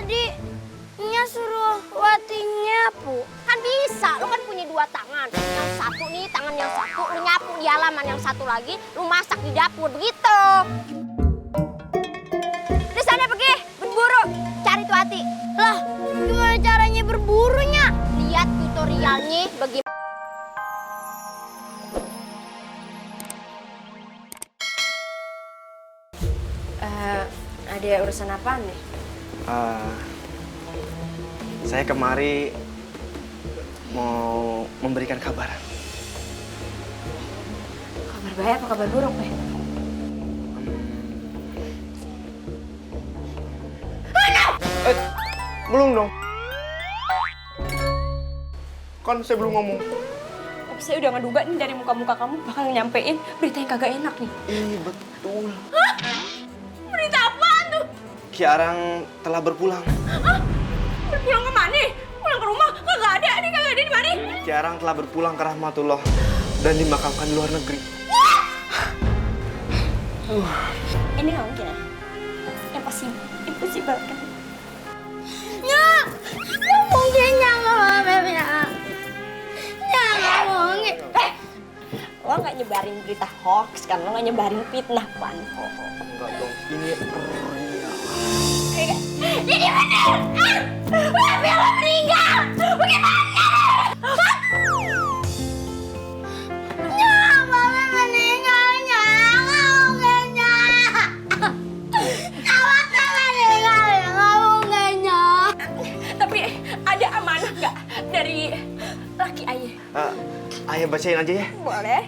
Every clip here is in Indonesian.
tadi Nya suruh Wati nyapu. Kan bisa, lu kan punya 2 tangan. Yang satu nih, tangan yang satu lu nyapu di halaman, yang satu lagi lu masak di dapur, begitu. Di sana pergi, berburu, cari tuh Wati. Lah, gimana caranya berburunya? Lihat tutorialnya bagaimana. Ada urusan apaan nih? Saya kemari mau memberikan kabar. Kabar baik apa kabar buruk, Pe? Belum dong. Kan saya belum ngomong. Tapi saya udah ngeduga nih dari muka-muka kamu bakal nyampein berita yang kagak enak nih. Iya betul. Hah? Berita apaan tuh? Ki Arang telah berpulang. Hah? Berpulang ke mana? Pulang ke rumah? Kagak ada, ini kagak ada di mana? Ki Arang telah berpulang ke Rahmatullah dan dimakamkan di luar negeri. Ini nggak mungkin ya? Impossible kan? Nya, nggak mungkin Nya Bebnya. Nya nggak mungkin. Lo nggak nyebarin berita hoax kan? Lo nggak nyebarin fitnah kan? Enggak dong, ini Ini bener. Bella meninggal. Bagaimana? Nya, Bella meninggal. Nya, nggak mungkin Nya. Bella meninggal. Nggak mungkin Nya. Tapi ada amanah nggak dari laki ayah? Ayah bacain aja ya. Boleh.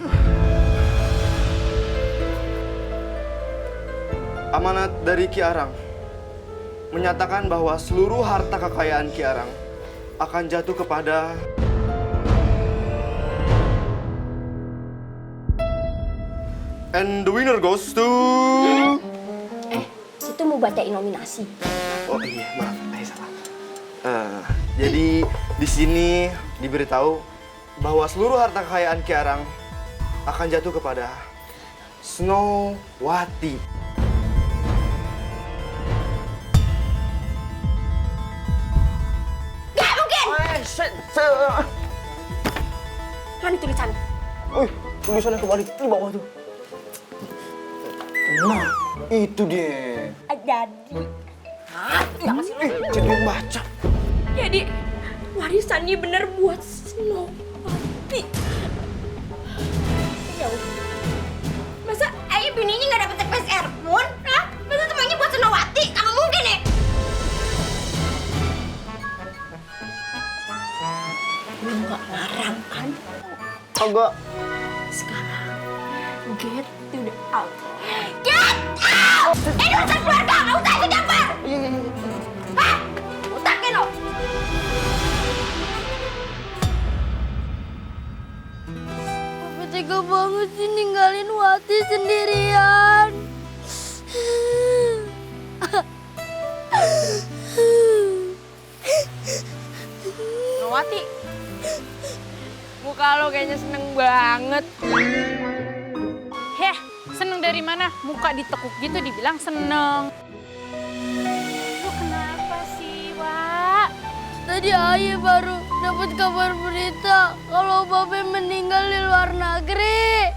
Amanat dari Ki Arang menyatakan bahwa seluruh harta kekayaan Ki Arang akan jatuh kepada and the winner goes to Itu mau bacain nominasi. Oh iya, maaf, ayah salah. Jadi di sini diberitahu bahwa seluruh harta kekayaan Ki Arang akan jatuh kepada Snowwati. Mana tulisannya? Tulisannya kebalik di bawah tuh. Nah, itu dia. Jadi. Jadi yang baca. Jadi warisannya bener buat Snowwati. Ya udah. Masa ayah bininya nggak dapet TPSR pun? Hah? Masa semuanya buat Snowwati? Nggak mungkin nih. Lu nggak ngarang kan? Agak. Sekarang get to the out. Get out! Ini urusan keluarga, nggak usah ikut campur! Hah? Utakin lo! Papa tega banget sih ninggalin Wati sendirian. Snowwati, muka lo kayaknya seneng banget. Heh, seneng dari mana? Muka ditekuk gitu dibilang seneng. Lo kenapa sih, Wak? Tadi ayah baru dapat kabar berita kalau Babe meninggal di luar negeri.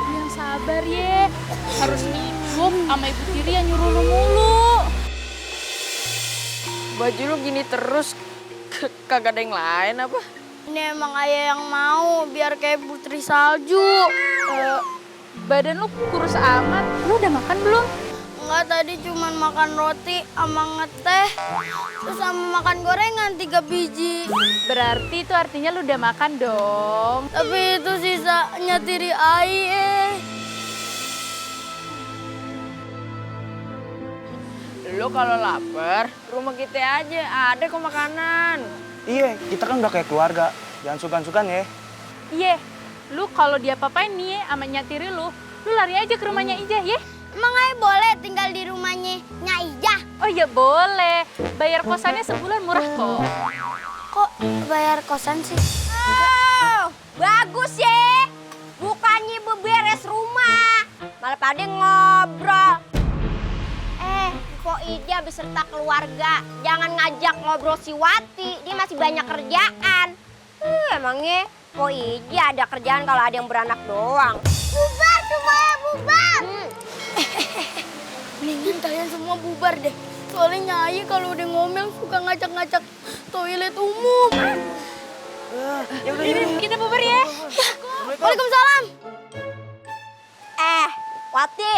Yang sabar ye, harus minum sama ibu tiri yang nyuruh lo mulu. Baju lu gini terus, kagak ada yang lain apa? Ini emang ayah yang mau biar kayak putri salju. Badan lu kurus amat, lu udah makan belum? Enggak, tadi cuman makan roti sama ngeteh. Terus sama makan gorengan 3 biji. Berarti itu artinya lu udah makan dong. Tapi itu sisanya tiri ayah. Lu kalau lapar, rumah kita aja ada kok makanan. Iya, kita kan udah kayak keluarga. Jangan sungkan-sungkan ya. Iya, lu kalau dia papain nih sama nyatiri lu lari aja ke rumahnya Ijah ya. Emang ayah boleh tinggal di rumahnya Nyai Ijah? Oh iya boleh, bayar kosannya sebulan murah kok. Kok bayar kosan sih? Oh, bagus ya. Bukannya beberes rumah, malah pada ngobrol. Ida beserta keluarga. Jangan ngajak ngobrol si Wati, dia masih banyak kerjaan. Emangnya Po Ida ada kerjaan kalau ada yang beranak doang. Bubar semuanya, bubar! Mendingan kalian semua bubar deh. Soalnya Nyai kalau udah ngomel suka ngacak-ngacak toilet umum. Kita bubar ya. Waalaikumsalam. Wati.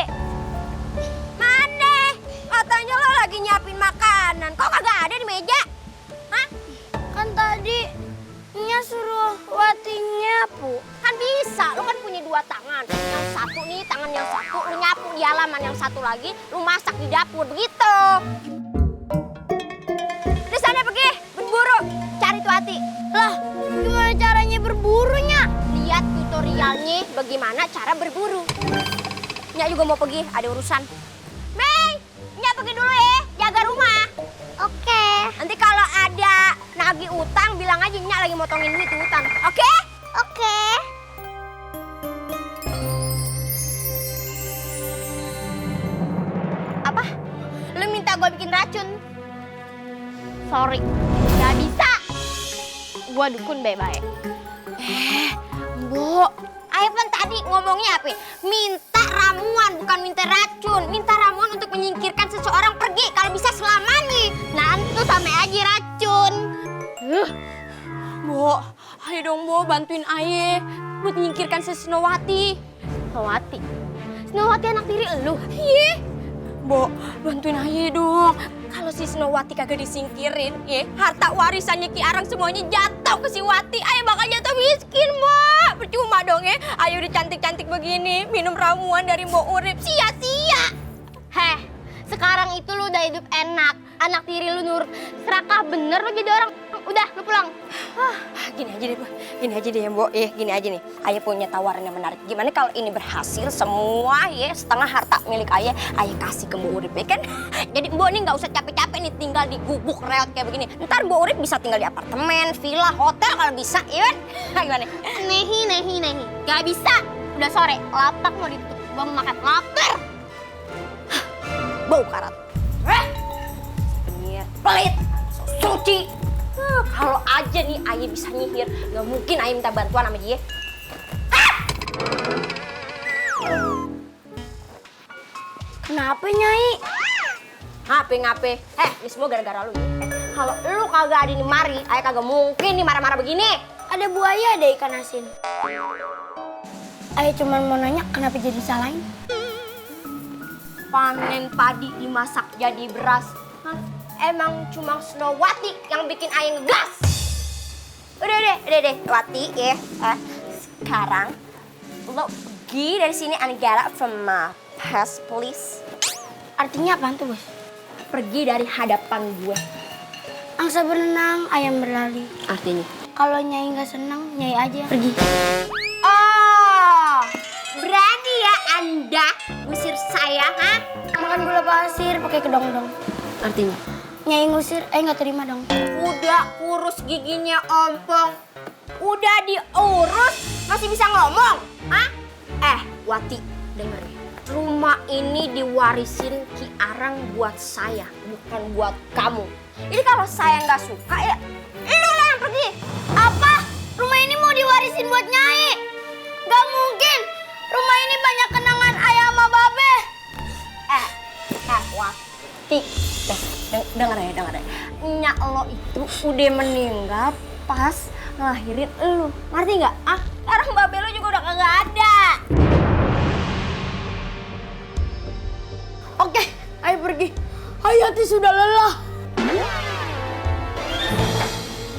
Mana? Katanya lo lagi nyiapin makanan. Kok kagak ada di meja? Hah? Kan tadi Nya suruh Wati nyapu. Kan bisa, lo kan punya dua tangan. Yang satu nih, tangan yang satu lo nyapu di halaman, yang satu lagi lo masak di dapur, begitu. Terus sana pergi, berburu, cari tuh Wati. Lah, gimana caranya berburunya? Lihat tutorialnya bagaimana cara berburu. Nya juga mau pergi, ada urusan. Mei, Nya pergi dulu ya, jaga rumah. Oke. Nanti kalau ada nagih utang, bilang aja Nya lagi motongin duit utang. Oke? Oke. Apa? Lu minta gue bikin racun? Sorry, gak bisa. Gue dukun baik-baik. Mbok, Ivan tadi ngomongnya apa? Minta ramuan, bukan minta racun. Minta ramuan untuk menyingkirkan seseorang pergi, kalau bisa selamanya. Nanti sama aja racun. Bo, ayo dong Bo, bantuin Aye buat menyingkirkan si Snowati. Snowati? Snowati anak tiri elu? Iya. Bo, bantuin Aye dong. Kalau si Snowati kagak disingkirin, ya harta warisannya Ki Arang semuanya jatuh ke si Wati. Aye bakal jatuh miskin, Bo. Percuma dong ya. Ayo udah cantik-cantik begini, minum ramuan dari Mbok Urip, sia-sia. Heh, sekarang itu lu udah hidup enak. Anak tiri lu nurut. Serakah bener lu jadi orang. Udah, lu pulang. Gini aja deh, Bo. Gini aja deh ya, Mbok. Gini aja nih. Aye punya tawaran yang menarik. Gimana kalau ini berhasil semua ya setengah harta milik Aye kasih ke Mbok Urip, ya kan? Jadi Mbok nih nggak usah capek-capek nih tinggal di gubuk reot kayak begini. Ntar Mbok Urip bisa tinggal di apartemen, villa, hotel kalau bisa, ya kan? Gimana? Nehi. Gak bisa. Udah sore, lapak mau ditutup. Gua mau makan lapar. Bau karat. Penyihir, pelit, so suci. Kalau aja nih Aye bisa nyihir, nggak mungkin Aye minta bantuan sama dia. Kenapa Nyai? Ngape? Ini semua gara-gara lu. Kalau lu kagak ada di mari, Ayah kagak mungkin nih marah-marah begini. Ada buaya, ada ikan asin. Ayah cuma mau nanya kenapa jadi salahin? Panen padi dimasak jadi beras. Hah? Emang cuma Snowati yang bikin Ayah ngegas. Udah deh, Wati ya. Sekarang lo pergi dari sini and get out from my past, please. Artinya apaan tuh, Bos? Pergi dari hadapan gue. Angsa berenang, ayam berlari. Artinya? Kalau Nyai nggak senang, Nyai aja pergi. Oh, berani ya Anda ngusir saya, ha? Makan gula pasir pakai kedong-dong. Artinya? Nyai ngusir, nggak terima dong. Udah kurus giginya ompong. Udah diurus, masih bisa ngomong, ha? Wati, denger ya. Rumah ini diwarisin Ki Arang buat saya, bukan buat kamu. Jadi kalau saya nggak suka ya, lu lah yang pergi. Apa? Rumah ini mau diwarisin buat Nyai? Gak mungkin. Rumah ini banyak kenangan ayah sama babe. Wati, denger ya. Nyak lo itu udah meninggal pas ngelahirin elu. Ngerti nggak? Sekarang babe lo juga udah kagak ada. Oke, ayo pergi. Hayati sudah lelah.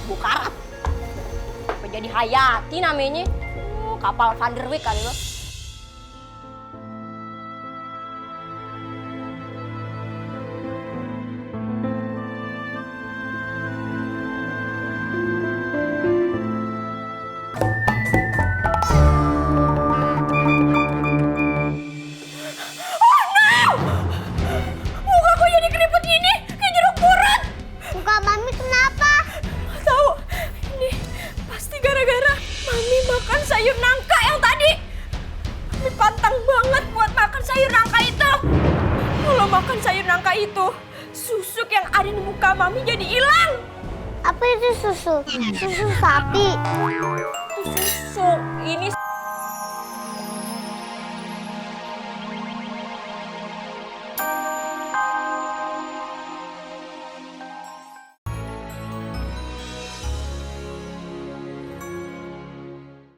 Bukarat. Apa jadi Hayati namanya? Kapal Van der Wijk kali lo. Sayur nangka yang tadi. Ini pantang banget buat makan sayur nangka itu. Kalau makan sayur nangka itu, susuk yang ada di muka Mami jadi hilang. Apa itu susu? Susu sapi. Susu